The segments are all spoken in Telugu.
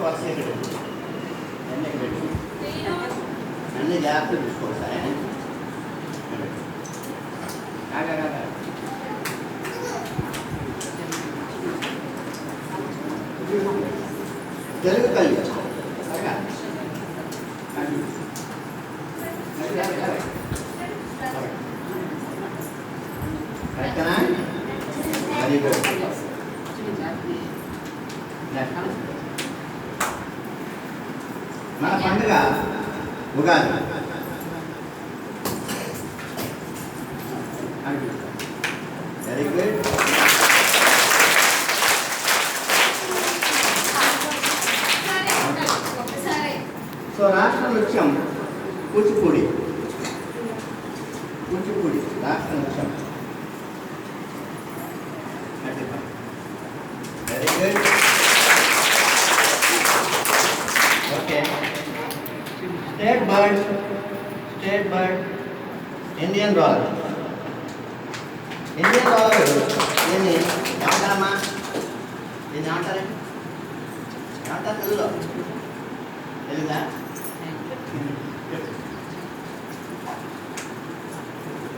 వరుస అన్నీ పెట్టు అన్నీ జాగ్రత్త చూసుకోవాలి సరే తెలుగు కలి సరేగా రైతనా వెరీ గుడ్ మన పండుగ ఉగాది వెరీ గుడ్ సో రాష్ట్ర నృత్యం కూచిపూడి రాష్ట్ర నృత్యం very good okay state bird Indian dollar దీన్ని ఏమంటారమ్మా దీన్ని ఏమంటారు తెలుగులో తెలుగుదా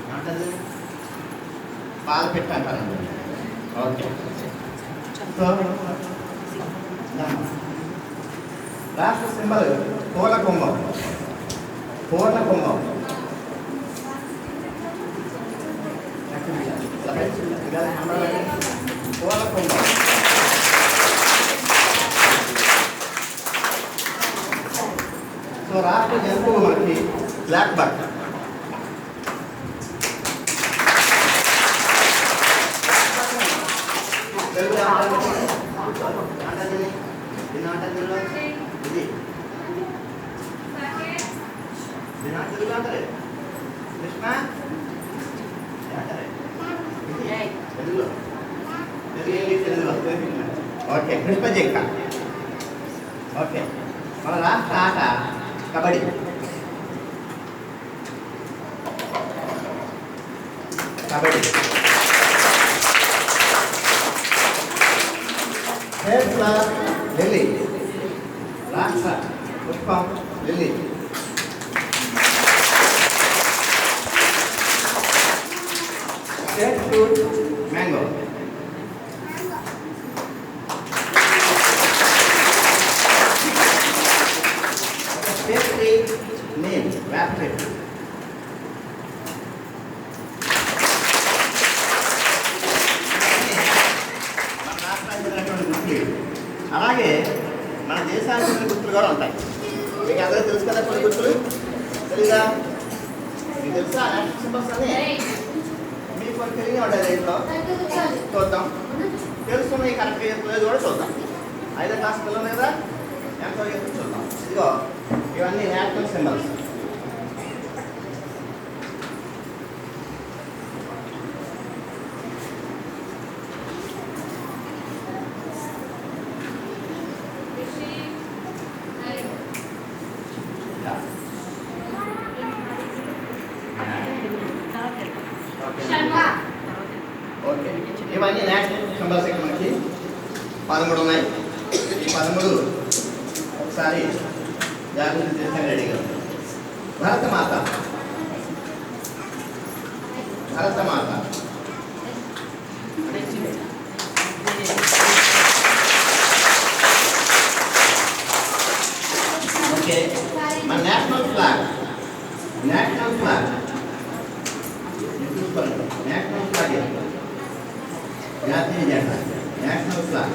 ఏమంటారు పాలు పెట్టి అంటారండి ఓకే సో రాష్ట్ర సింబల్ పూర్ణ కుంభం పూర్ణ కుంభం సో రాష్ట్ర జంతువు మనకి బ్లాక్ బక్ ఇది కృష్ణ ఓకే కృష్ణ జింక ఓకే మన రాష్ట్ర ఆట కబడ్డీ స్టేట్ ఫ్లవర్ లిల్లీ రాష్ట్ర పుష్పం lily state fruit mango state tree name వేప చెట్టు అలాగే మన దేశానికి కొన్ని గుర్తులు కూడా ఉంటాయి మీకు అందరూ తెలుసు కదా కొన్ని గుర్తులు తెలీదా మీకు తెలుసా నేషనల్ సింబల్స్ అని మీకు కొన్ని తెలియ ఉంటాయి దీంట్లో చూద్దాం తెలుసుకున్న కరెక్ట్ లేదు కూడా చూద్దాం 5వ క్లాస్ పిల్లల మీద ఎంతో చూద్దాం ఇదిగో ఇవన్నీ నేషనల్ సింబల్స్ ఓకే ఇవన్నీ నేషనల్ సింబల్స్ ఇక్కడ మనకి 13 ఉన్నాయి ఈ 13 ఒకసారి జాగ్రత్త చేస్తే రెడీగా భరతమాత ఓకే మన నేషనల్ ఫ్లాగ్ నేషనల్ ఫ్లాగ్ జాతీయ జెండా national flag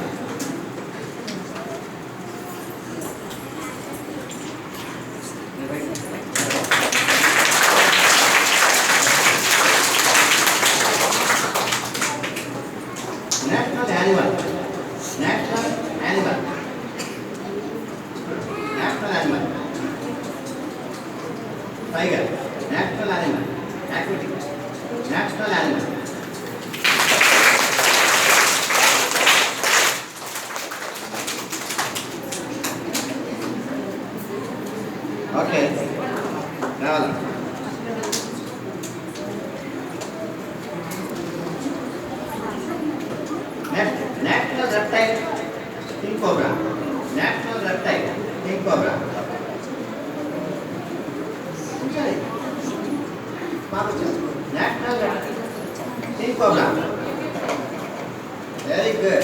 national animal tiger national animal activity national animal okay రావాలి next national reptile king cobra national reptile cobra. Very good.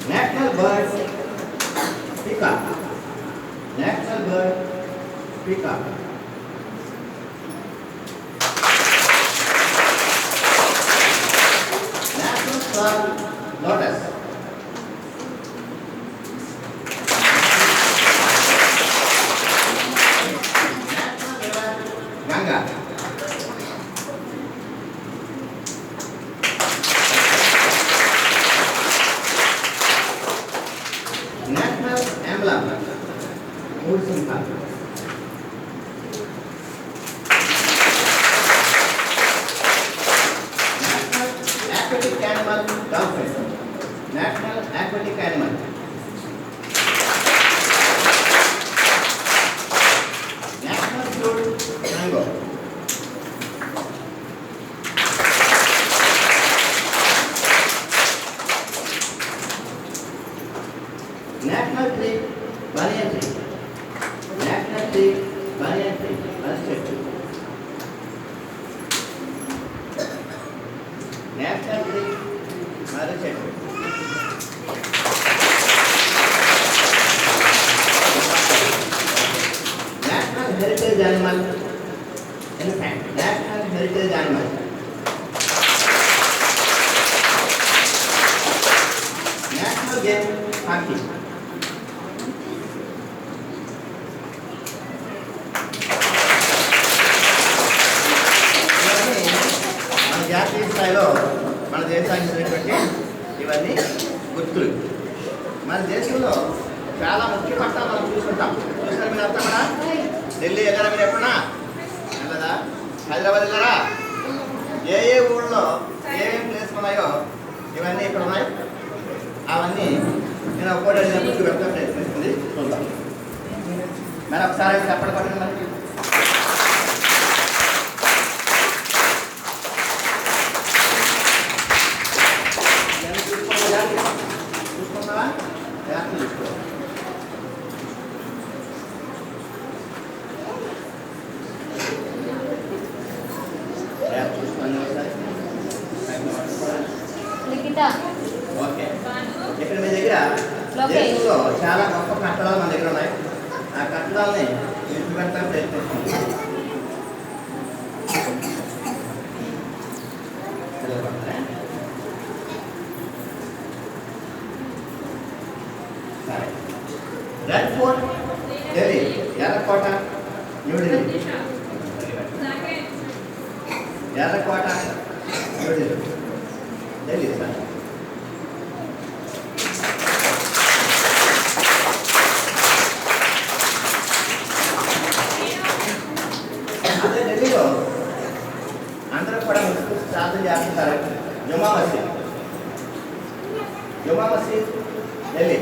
National bird peacock. National bird peacock. National flower lotus. National river Ganga. National emblem Mursimha. National aquatic animal dolphin. National aquatic animal. National fruit mango. National tree banyan tree. National tree banyan tree. National tree mother చెట్టు. National heritage animal elephant. National heritage animal. National game hockey. మన జాతీయ స్థాయిలో మన దేశానికి ఉన్నటువంటి ఇవన్నీ గుర్తులు. మన దేశంలో చాలా ముఖ్య పట్టాలు మనం చూసుకుంటాం. చూసారు మీరు అంతా కూడా? ఢిల్లీ వెళ్ళారా మీరు ఎప్పుడన్నా? వెళ్ళదా? హైదరాబాద్ వెళ్ళారా? ఏ ఏ ఊళ్ళో ఏమేమి ప్లేస్ ఉన్నాయో ఇవన్నీ ఇక్కడ ఉన్నాయి. అవన్నీ నేను ఒక్కోటి గుర్తు పెడతా ప్రయత్నిస్తుంది చూద్దాం. మరి ఒకసారి చెప్పండి పట్టండి మరి. చూసుకుంటావా? జాగ్రత్త చూసుకో. చూసుకోండి ఒకసారి. ఓకే. ఇక్కడ మీ దగ్గర దేశంలో చాలా గొప్ప కట్టడాలు మన దగ్గర ఉన్నాయి. ఆ కట్టడాలని విడిచిపెట్టడానికి ప్రయత్నిస్తున్నాం. సరే. Red fort Delhi. ఎర్రకోట న్యూఢిల్లీ. ఎర్రకోట న్యూఢిల్లీ. ఢిల్లీ సార్. అదే ఢిల్లీలో అందరూ కూడా ముస్లిం ప్రార్థన చేస్తుంటారు. జుమా మసీద్. జుమా మసీద్ ఢిల్లీ.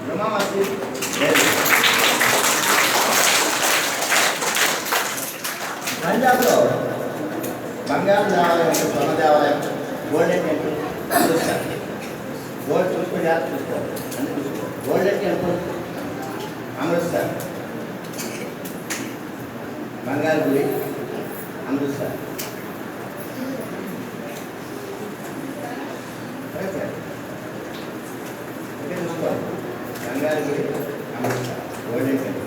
జుమా మసీద్ ఢిల్లీ. పంజాబ్లో బంగారు దేవాలయం, స్వర్ణ దేవాలయం, గోల్డెన్ టెంపుల్ చూస్తారు. గోల్డ్ చూసుకుని చూసుకోవాలి అన్ని చూసుకోవాలి. Golden temple Amritsar. బంగారు గుడి అమృత్సర్. ఓకే చూసుకోవాలి. బంగారు గుడి Amritsar. Golden temple.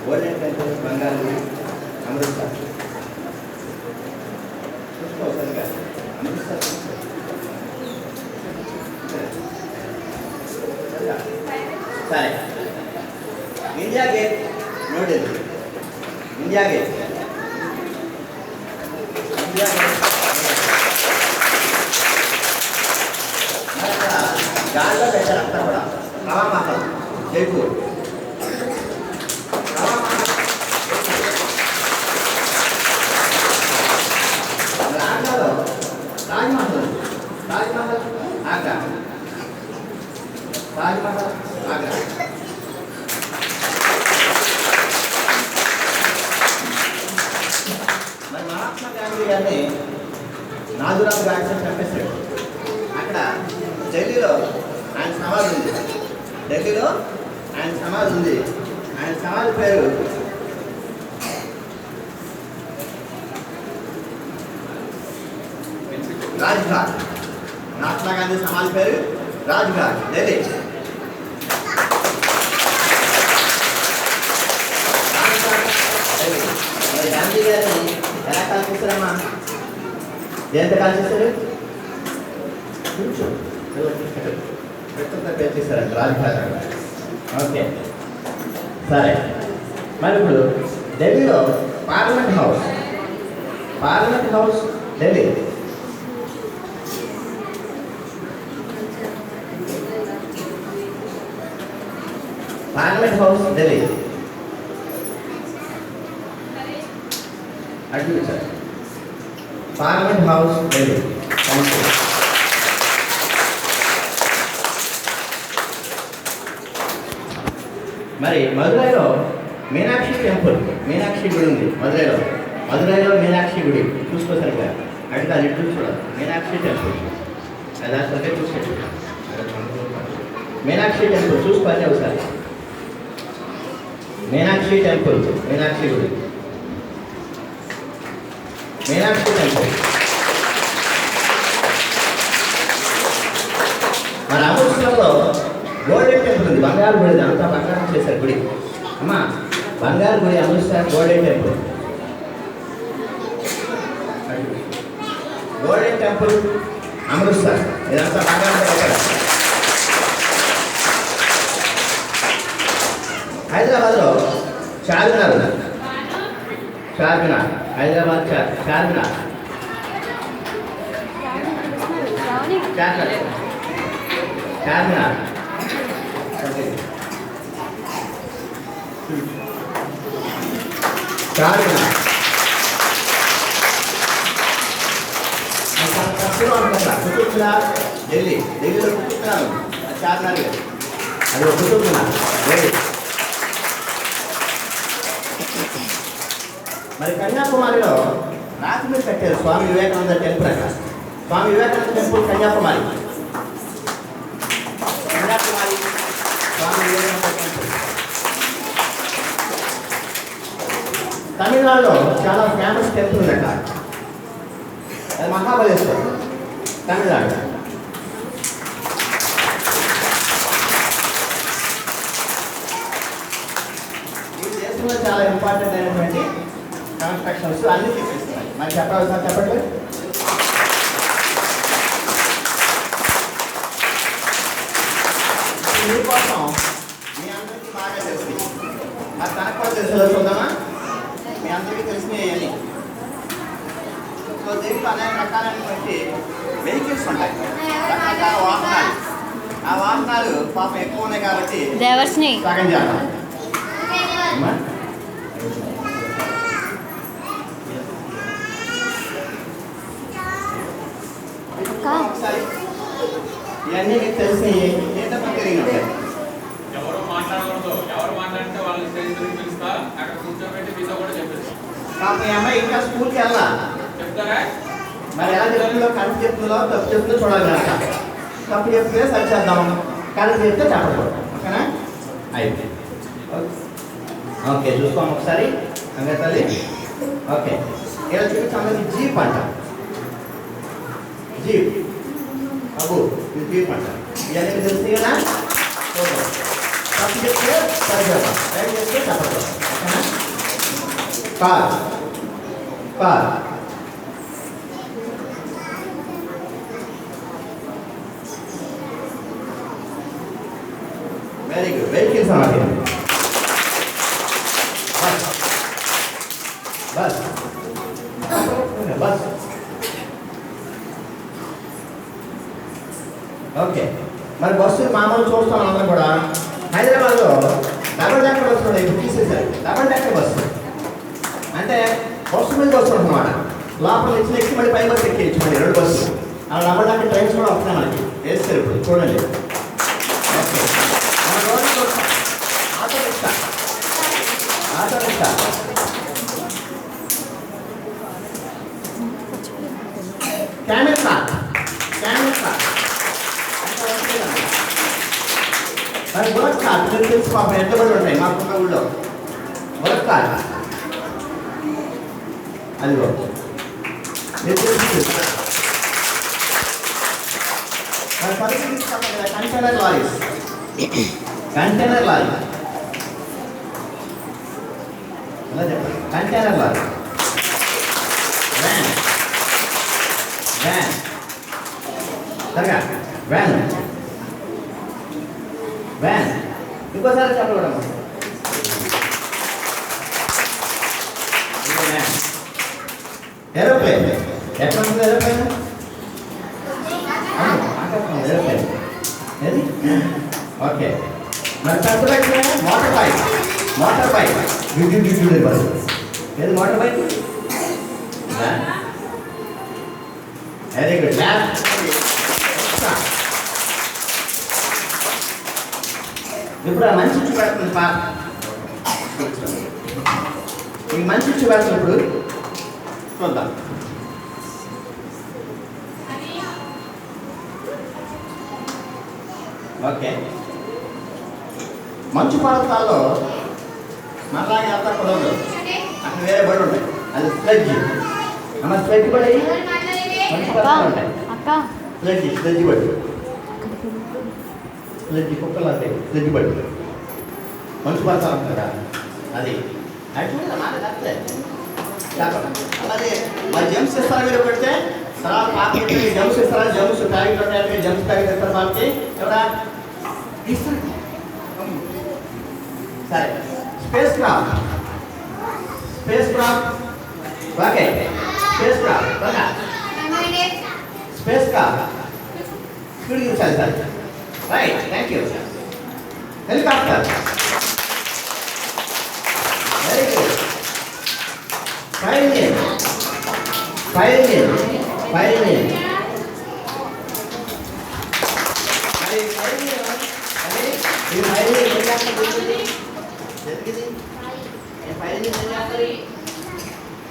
Golden temple, బంగారు గుడి, అమృత్సర్. చూసుకో సరిగా. అమృత్సర్ సరే. India gate New Delhi. India gate. India gate గాల్లో పెట్టారు అంతా కూడా. హవామహల్ జైపూర్. ఆగ్రాలో తాజ్మహల్. తాజ్మహల్ ఆగ్రా. తాజ్మహల్ గాంధీ గారిని నాథురామ్ గాడ్సే చంపేశాడు. అక్కడ ఢిల్లీలో ఆయన సమాధి ఉంది. ఢిల్లీలో ఆయన సమాధి ఉంది. ఆయన సమాధి పేరు రాజ్ఘాట్. మహాత్మా గాంధీ సమాధి పేరు రాజ్ఘాట్, ఢిల్లీ. గాంధీ గారిని ఎలా కాల్ చేశారమ్మా? దేంతో కాల్ చేశారు? పేరు చేశారంట రాజ్ఘాట్. ఓకే సరే. మరి ఇప్పుడు ఢిల్లీలో parliament house Delhi. Parliament house Delhi. అడ్డు సార్. Parliament house Delhi. మరి మదురైలో మీనాక్షి టెంపుల్, మీనాక్షి గుడి ఉంది మదురైలో మీనాక్షి గుడి. చూసుకో సరిగ్గా, అటు కాదు ఇటు చూడాలి. మీనాక్షి టెంపుల్ అది అసలు చూసుకో. మీనాక్షి టెంపుల్ చూసుకోవాలి ఒకసారి. మీనాక్షి టెంపుల్, మీనాక్షి గుడి, మీనాక్షి టెంపుల్. మన అమృత్సర్లో గోల్డెన్ టెంపుల్ ఉంది, బంగారు గుడి. అంతా బంగారం చేశారు గుడి. అమ్మా బంగారు గుడి Amritsar golden temple. Golden temple Amritsar, ఇదంతా బంగారం చేశారు. హైదరాబాద్లో చార్మినార్, హైదరాబాద్ చార్మినార్. ఢిల్లీలో కుతుబ్మినార్ చార్మినార్, అది కుతుబ్మినార్ ఢిల్లీ. మరి కన్యాకుమారిలో రాతి మీద కట్టారు స్వామి వివేకానంద టెంపుల్ అక్కడ. Swami Vivekananda temple Kanyakumari Swami Vivekananda temple. తమిళనాడులో చాలా ఫేమస్ టెంపుల్ ఉంది అక్కడ, అది మహాబలేశ్వరం, తమిళనాడు. ఈ దేశంలో చాలా ఇంపార్టెంట్ అయినటువంటి కన్స్ట్రక్షన్స్ అన్ని చూపిస్తున్నాయి. మరి చెప్పాల్సిన చెప్పండి. మీకోసం మీ అందరికీ బాగా తెలుసు, మరి తనకు కూడా తెలుసు. చూద్దామా? మీ అందరికీ తెలిసినవి అని. సో దీంట్లో అనేక రకాలైనటువంటి వెహికల్స్ ఉంటాయి, రకరకాల వాహనాలు. ఆ వాహనాలు పాపం ఎక్కువ ఉన్నాయి కాబట్టి సగం చేద్దాం. ఇవన్నీ మీకు తెలిసినవి ఏంటో తెలియదు. ఎవరు మాట్లాడకూడదు, ఎవరు మాట్లాడితే వాళ్ళు స్టేజ్ గురించి పిలుస్తా, అక్కడ కూర్చోబెట్టి మీతో కూడా చెప్పేసి. పాప ఈ అమ్మాయి ఇంకా స్కూల్కి వెళ్ళా చెప్తారా? మరి ఎలా చెప్తుందో, కరెక్ట్ చెప్తుందో తప్పు చెప్తుందో చూడాలి కనుక. తప్పు చెప్తే సరి చేద్దాం, కరెక్ట్ చెప్తే చెప్పకూడదు. ఓకేనా? అయిపోయింది. ఓకే చూసుకోం ఒకసారి సంగతి. ఓకే ఇలా చూపించాలి. జీప్ అంట, జీప్ అబ్బు ఇది జీప్ అంట. ఇవన్నీ తెలిసి కదా. తప్పు చెప్తే సరి చేద్దాం, రైట్ చేస్తే చెప్పకూడదు. ఓకేనా? Car very good. వెహికల్స్ అన్నది బస్. ఓకే మరి బస్సు మామూలు చూస్తాం అందరం కూడా. హైదరాబాద్లో డబల్ డెక్కర్ బస్సు ఉన్నాయి, ఇప్పుడు తీసేసారు. డబల్ డెక్కర్ బస్సు అంటే బస్సు మీద బస్సు ఉంటున్నమాట. లోపల ఇచ్చిన ఎక్కి మళ్ళీ పై బస్సు ఎక్కించి మళ్ళీ 2 బస్సులు. అలా డబల్ డెక్కర్ ట్రైన్స్ కూడా వస్తున్నాయి మనకి, వేస్తారు ఇప్పుడు చూడండి. ఓకే మన రోజు ఆటో రిక్షా అందరికీ తెలుసు పాపం ఎంతమంది ఉంటాయి మాకున్న ఊళ్ళో ములక్కాయ అదిగో మీరు తెలుసు కంటైనర్ లారీస్ కంటైనర్ లారీ అలా చెప్పండి కంటైనర్ లారీ వ్యాన్ వ్యాన్ సరిగా వ్యాన్ వ్యాన్ ఇంకోసారి చెప్పకూడదు ఏరోప్లేన్ ఎక్కడ ఉంటుంది ఏరోప్లేన్ ఏరోప్లేన్ ఏది ఓకే మరి తక్కువ మోటార్ బైక్ మోటార్ బైక్ ఏది మోటార్ బైక్ వెరీ గుడ్ ఇప్పుడు ఆ మంచి ఇచ్చి పెడుతుంది పాప ఈ మంచి ఇచ్చి పెడుతున్నప్పుడు చూద్దాం ఓకే మంచు పర్వతాల్లో మనలాగే అంతా కుదరదు అక్కడ వేరే బడి ఉంటాయి అది స్లెడ్జ్ అమ్మ స్లెడ్జ్ బడి మంచు పర్వతాలు ఉంటాయి స్లెడ్జ్ బడి స్లెడ్జ్ కుక్కలు ఉంటాయి స్లెడ్జ్ బడి మంచు పర్వతాలు ఉంటాయి కదా అది అలాగే మరి జమ్స్ ఇస్తారా మీరు పెడితే తర్వాత పాప జమ్స్ ఇస్తారా జమ్స్ ప్యాకెట్ ఉంటాయి జమ్స్ ప్యాకెట్ ఇస్తారు పాపకి ఎవరా సరే spacecraft okay spacecraft spacecraft speed చూసాలి sir right thank you helicopter very good fire engine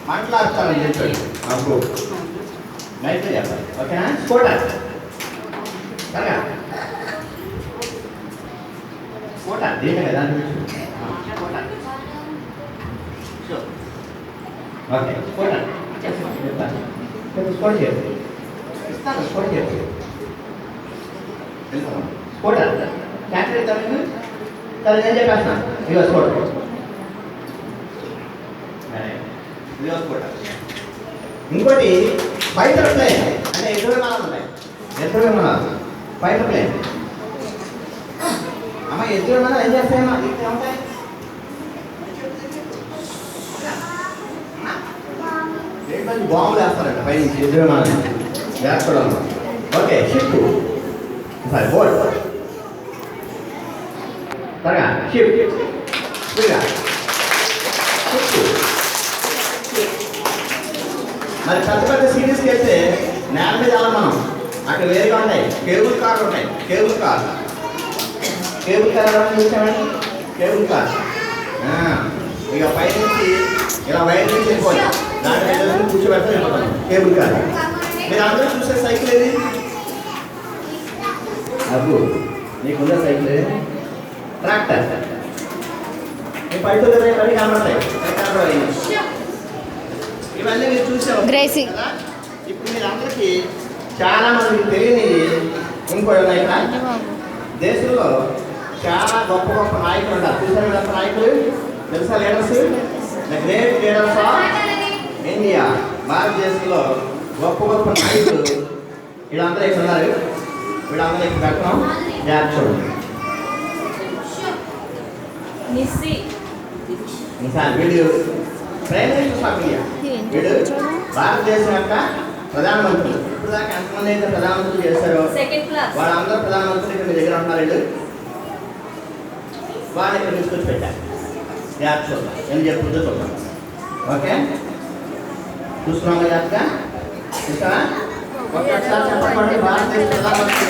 మాట్లాడతారని చెప్పాడు అప్పుడు నైట్ చెప్పాలి ఓకేనా స్కూటర్ సరేగా స్కూటర్ దేని దాని స్కూటర్ ఓకే స్కూటర్ స్కూటర్ చేయండి ఇస్తాను స్కూటర్ చేయండి స్కూటర్ ట్యాక్టర్ ఇద్దాం సరే నేను చెప్పేస్తాను ఇదిగో స్కూటర్ ఇదిగో స్కూటర్ ఇంకోటి ఫైటర్ ప్లేన్ అంటే ఎదురు విమానాలు ఉంటాయి ఎదురు విమానాలు ఫైటర్ ప్లేన్ అమ్మ ఎదురు విమానాలు ఏం చేస్తాయమ్మా ఇక్కడ ఉంటాయి బాంబులు వేస్తారంట పైనుంచి ఎదురు విమానాలు వేసుకోవడం ఓకే షిప్ సరే బోట్ సరేగా షిప్ మరి పెద్ద పెద్ద సిటీస్కి వెళ్తే నేల మీద వెళ్ళాం మనం అక్కడ వేరుగా ఉంటాయి కేబుల్ కార్లు ఉంటాయి కేబుల్ కార్ ఎవరైనా చూసామండి కేబుల్ కార్ ఇక పై నుంచి ఇలా వైర్ నుంచి వెళ్ళిపోయి దాని మీద కూర్చోబెడతా వెళ్ళిపోతాం కేబుల్ కార్ మీరు అందరూ చూసే సైకిల్ ఏది అబ్బు నీకుందా సైకిల్ ఏది ట్రాక్టర్ మీ పైతులు ఇవన్నీ కనబడతాయి ఇవన్నీ మీరు చూసారు కదా ఇప్పుడు మీరు అందరికీ చాలా మందికి తెలియని ఇంకో దేశంలో చాలా గొప్ప గొప్ప నాయకులు ఉంటారు చూసారు గొప్ప నాయకులు తెలుసా leaders the great leaders of India భారతదేశంలో గొప్ప గొప్ప నాయకులు వీళ్ళందరూ ఇక్కడ ఉన్నారు వీళ్ళందరూ ఇక్కడ పెట్టడం జాగ్రత్త చూడండి వీడు ప్రైమ్ మినిస్టర్ ఆఫ్ ఇండియా వీడు భారతదేశం యొక్క ప్రధానమంత్రి ఇప్పుడు దాకా ఎంతమంది అయితే ప్రధానమంత్రులు చేశారో వాళ్ళందరూ ప్రధానమంత్రులు ఇక్కడ మీ దగ్గర ఉన్నారు వీళ్ళు వాళ్ళని ఇక్కడ తీసుకొచ్చి పెట్టారు జాగ్రత్త చూద్దాం ఏం చెప్పుకుంటూ చూద్దాం ఓకే చూస్తున్నాం జాగ్రత్త చూసారా ఒకసారి చెప్పండి భారతదేశ ప్రధానమంత్రి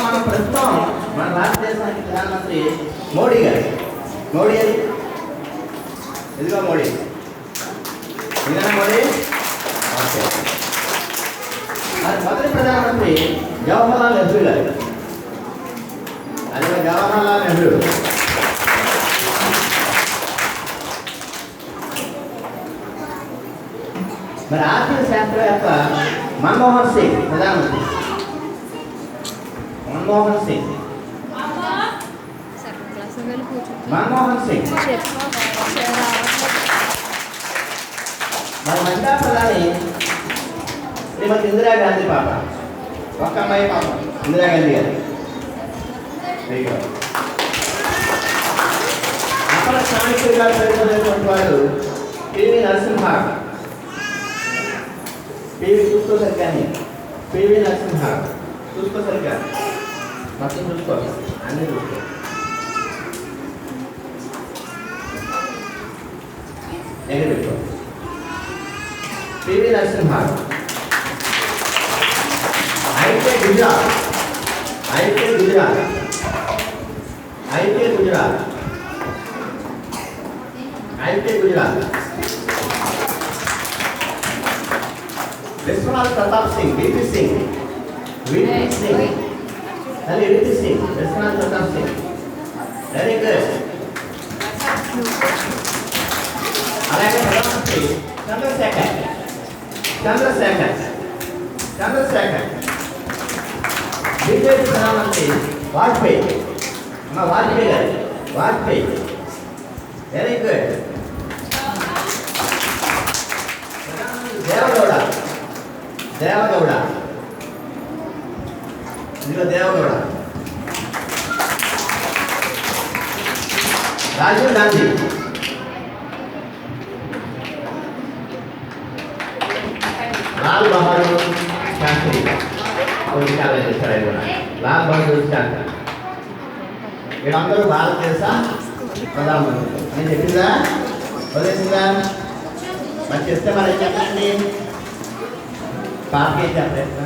మనం ప్రస్తుతం మన భారతదేశానికి ప్రధానమంత్రి మోడీ గారు మోడీ అది ఇదిగో మోడీ ఇదేనా మోడీ ఓకే మరి మొదటి ప్రధానమంత్రి జవహర్లాల్ నెహ్రూ గారు. అదే జవహర్లాల్ నెహ్రూ. మరి ఆర్థిక శాస్త్రవేత్త మన్మోహన్ సింగ్ ప్రధానమంత్రి. మన్మోహన్ సింగ్. మన్మోహన్ సింగ్. మరి మహిళా ప్రధాని శ్రీమతి ఇందిరాగాంధీ పాప. ఒక్క అమ్మాయి పాప ఇందిరాగాంధీ గారు. అప్పల చాణక్యులు గారు పేర్కొన్నటువంటి వాడు పివి నరసింహ. పివి చూసుకో సరిగ్గా, పివి నరసింహ చూసుకో సరిగ్గా, మొత్తం చూసుకో, అన్నీ చూసుకో. ఎగరు పివి నరసింహ. అయితే గుజరాత్, అయితే గుజరాత్, అయితే గుజరాత్, అయితే గుజరాత్. విశ్వనాథ్ ప్రతాప్ సింగ్, విపి సింగ్, విపి సింగ్, అది V P Singh, Vishwanath Pratap Singh. Very good. అలాగే ప్రధానమంత్రి చంద్రశేఖర్, చంద్రశేఖర్, చంద్రశేఖర్. బీజేపీ ప్రధానమంత్రి వాజ్పేయి, వాజ్పేయి గారు, వాజ్పేయి. Very good. దేవగౌడ, దేవగౌడ, ఇందులో దేవగౌడ. రాజీవ్ గాంధీ, లాల్ బహదూర్ శాస్త్రి. చాలా చేశారు ఆయన కూడా. లాల్ బహదూర్ శాస్త్రి. వీళ్ళందరూ భారతదేశ ప్రధానమంత్రి అని చెప్పిందా, వదిలేసిందా? మరి చెప్తే మరి ఏం చెప్పండి, పార్టీ చెప్పలేదు.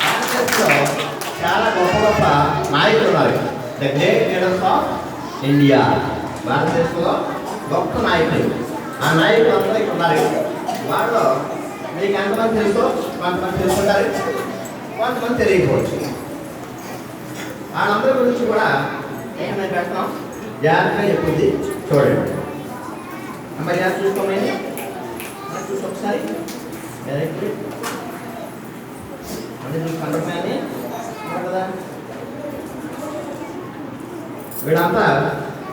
భారతదేశంలో చాలా గొప్ప గొప్ప నాయకులు ఉన్నారు. The great leaders of India. భారతదేశంలో గొప్ప నాయకులు, ఆ నాయకులు అందరూ ఇక్కడ ఉన్నారు. వాళ్ళు మీకు ఎంతమంది తెలుసో కొంతమంది తెలుసుకుంటారు, కొంతమంది తెలియకపోవచ్చు. వాళ్ళందరి గురించి కూడా నేను పెడతాం, జాగ్రత్తగా చెప్పింది చూడండి. అమ్మ జాగ్రత్త చూసుకోమని చూసి ఒకసారి డైరెక్ట్ అంటే మీకు కండపని కదా. వీళ్ళంతా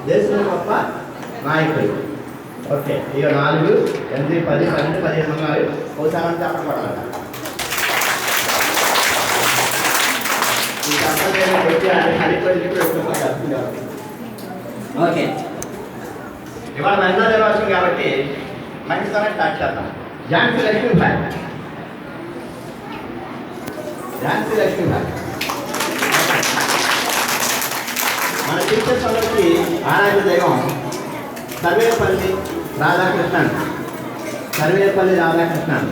దేశంలో గొప్ప నాయకులు. ఓకే, ఇక 4, 8, 10, 12, 15 ఉన్నారు. ఒకసారి అంటే అక్కడ పడాలి. ఓకే, ఇవాళ మహిళా దినోత్సవం కాబట్టి మహిళతోనే స్టార్ట్ చేద్దాం. ఝాన్సీ లక్ష్మీబాయి, ఝాన్సీ లక్ష్మీబాయి. మన టీచర్స్ అందరికీ ఆరాధ్య దైవం సర్వేపల్లి రాధాకృష్ణన్. సర్వేపల్లి రాధాకృష్ణన్,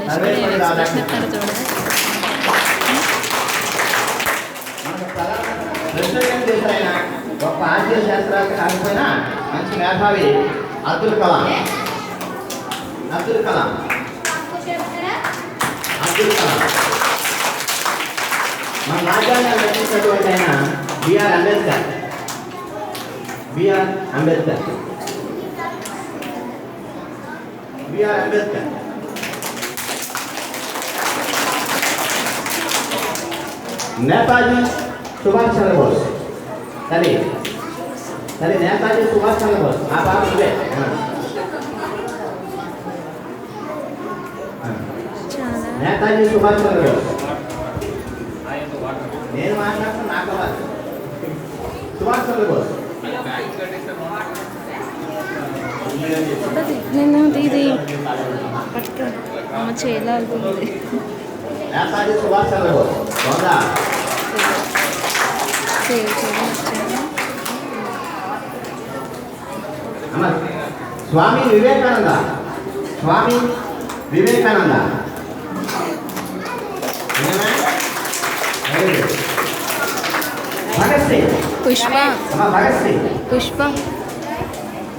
సర్వేపల్లి రాధాకృష్ణన్. ప్రెసిడెంట్ చేసిన గొప్ప ఆర్థిక శాస్త్రాలు కాకపోయినా మంచి మేధావి అబ్దుల్ కలాం. అబ్దుల్ కలాం, అబ్దుల్ కలాం. మన రాజ్యాంగాన్ని రచించినటువంటి ఆయన B R Ambedkar. B R Ambedkar, B R Ambedkar. Netaji Subhash Chandra Bose. సరే సరే, నేతాజీ సుభాష్ చంద్రబోస్. ఆ బాబు ఇవే. నేతాజీ సుభాష్ చంద్రబోస్. నేను మాట్లాడుతున్నా, నాకు అవ్వాలి. సుభాష్ చంద్రబోస్. నేను ఇది పట్టుకో చేయాలి. నేతాజీ సుభాష్ చంద్రబోస్. బాగుందా? స్వామి వివేకానంద, స్వామి వివేకానంద. భగత్ సింగ్. పుష్ప, భగత్ సింగ్, పుష్ప,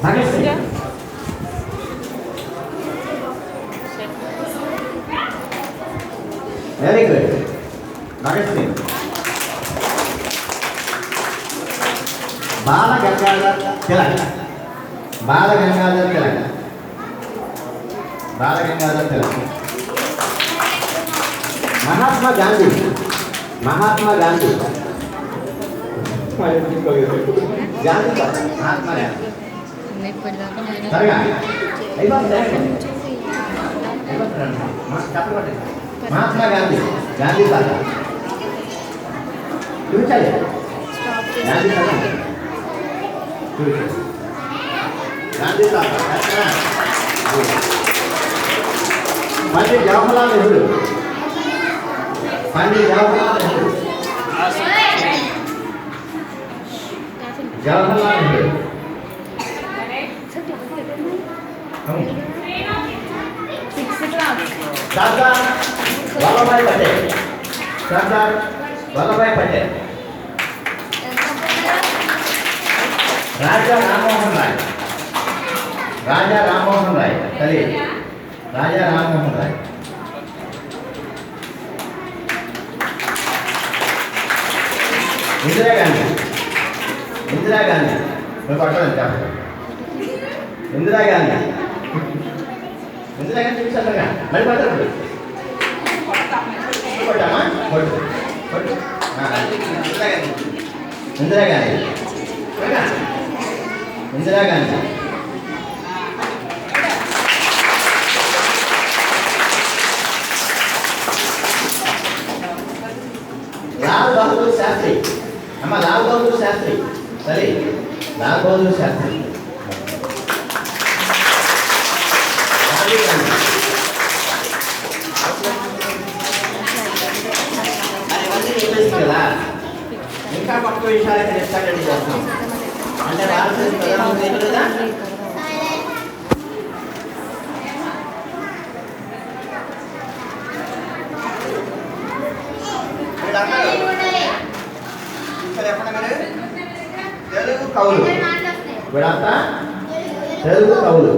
భగత్ సింగ్. Very good. భగత్ సింగ్. బాల గంగాధర్ తిలక్. బాల గంగాధర్ తిలక్. బాల గంగాధర్ తిలక్. మహాత్మా గాంధీ. మహాత్మా గాంధీ. గాంధీ మహాత్మా గాంధీ. సరేగా మహాత్మా గాంధీ. గాంధీ తాత చూపించాలి. గాంధీ తాత గాంధీ తాత. పండిట్ జవహర్లాల్ నెహ్రూ. పండిట్ జవహర్లాల్ నెహ్రూ. జవహర్లాల్ నెహ్రూ. సర్దార్ వల్లభాయ్ పటేల్. సర్దార్ వల్లభాయ్ పటేల్. రాజా రామ్మోహన్ రాయ్. రాజా రామ్మోహన్ రాయ్. తల్లి రాజా రామ్మోహన్ రాయ్. ఇందిరాగాంధీ. ఇందిరాగాంధీ. పట్టడం చెప్పండి. ఇందిరాగాంధీ. ఇందిరాగాంధీ చూపిస్తారుగా మరి పడతారు. కొట్టామా కొట్టు కొట్టు. ఇందిరాగాంధీ. ఇందిరాగాంధీ. ఇందిరాగాంధీ. లాల్ బహదూర్ శాస్త్రి. అమ్మ లాల్ బహదూర్ శాస్త్రి. సరే లాల్ బహదూర్ శాస్త్రి. కదా ఇంకా పక్క విషయాలు ఇక్కడ ఎక్స్ట్రాక్ట్ చేస్తాం. అంటే భారతదేశ ప్రధానమంత్రి ఏమి లేదా తెలుగు కవులు. వీడంతా తెలుగు కవులు.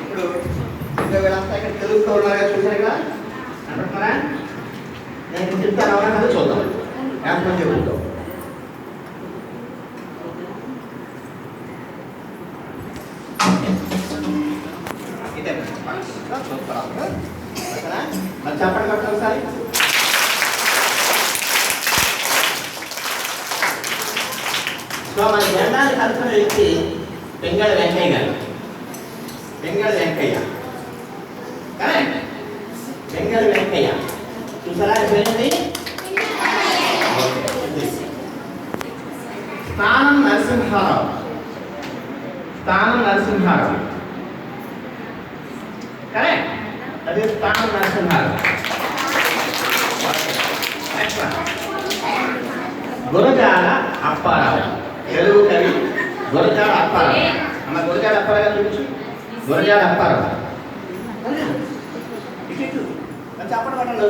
ఇప్పుడు వీళ్ళంతా ఇక్కడ తెలుగు కవులుగా చూసారు కదా అంటున్నారా? నేను చెప్తాను అవునా కదా చూద్దాం. జ్ఞాపకం చెబుతాం. మరి చెప్పండి కాబట్టి ఒకసారి. సో మన జెండాని కలుపుకున్న వ్యక్తి పెంగళ వెంకయ్య గారు. పెంగళ వెంకయ్య కరెక్ట్. పెంగళ వెంకయ్య చూసారా అయిపోయింది. స్థానం నరసింహారావు. స్థానం నరసింహారావు కరెక్ట్. అది స్థానం నరసింహారావు. గురజాల అప్పారావు. తెలుగు కవి గురజాల అప్పారావు. అమ్మ గురజాల అప్పారావు గారు చూపించు. గురజాల అప్పారావు. చెప్పండి పట్టండి.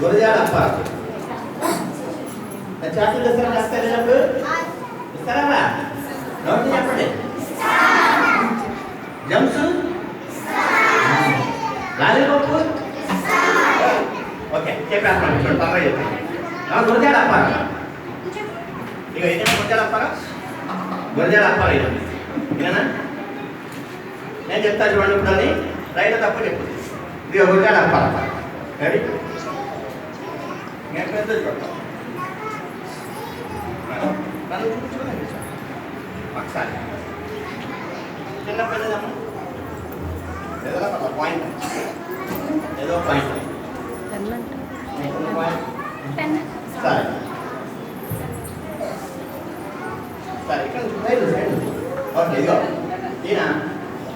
గురజాల అప్పారావు. చాకులు ఇస్తారా? చేస్తారు చెప్పు. ఇస్తారా? నోటి చెప్పండి. Jumps lollipop. ఓకే చెప్పేస్తాను. చూడండి తొందరగా చెప్పండి. గురజాల అప్పారావు. ఇక ఏదైనా గురజాల అప్పారావు. గురజాల అప్పారావు ఇదండి. ఇదేనా? నేను చెప్తాను చూడండి. ఇప్పుడు అది రైట్ తప్పు చెప్పు. ఇది గురజాల అప్పారావు. రెడీ? నేను పెద్ద చూడతాను. నన్ను చూపించుకోండి ఒకసారి. చిన్న పెద్దదమ్మా ఏదో పాయింట్. ఏదో పాయింట్ సరే సరే ఇక్కడ సైడ్ సైడ్ ఓకే ఇదిగో ఈయన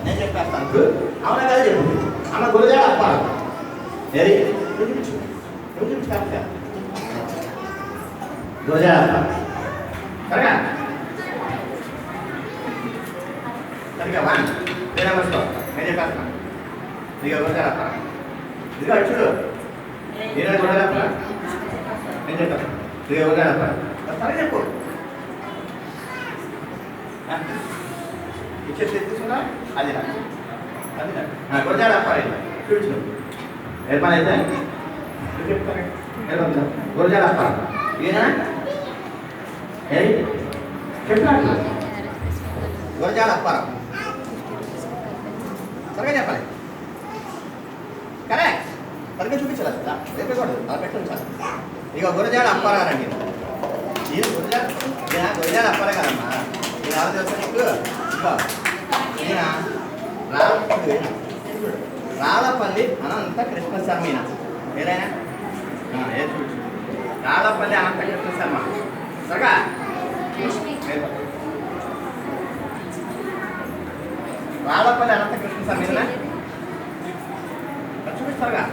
నేను చెప్పేస్తాను అవునా కదా చెప్పు అమ్మ గురజాడ అప్పారు ఏది నువ్వు చూపించు నువ్వు చూపించా గురజాడ అప్పారు సరేగా సరిగా వా నేను వస్తా నేను చెప్పేస్తాను ఇదిగో గురజాడ అప్పారు ఇదిగో అటు చూడు ఈయన గురజాడ అప్పారు నేను చెప్తాను ఇదిగో గురజాడ అప్పారు సరే చెప్పు ఇచ్చే తీసుకున్నా అది అది గురజాడ అప్పారు చూపించు ఏర్పాటు అయితే గురజాడ అప్పారు ఈయన చెప్పినట్టు గురజాడ అప్పారం సరిగా చెప్పాలి కరెక్ట్ సరిగ్గా చూపించాలి చెప్పకూడదు అలా పెట్టండి సార్ ఇక గురజాడ అప్పారారండి ఈయన గురజాడ అప్పారే కదమ్మా ఈయన ఎవరు తెలుసా నీకు ఇంకా ఈయన రాళ్ళపల్లి అనంత కృష్ణ శర్మ ఈయన ఏదైనా ఏ చూపించు రాళ్ళపల్లి అనంత కృష్ణ శర్మ సరిగా రాళ్ళపల్లి అనంత కృష్ణ శర్మ చూపిస్తారుగా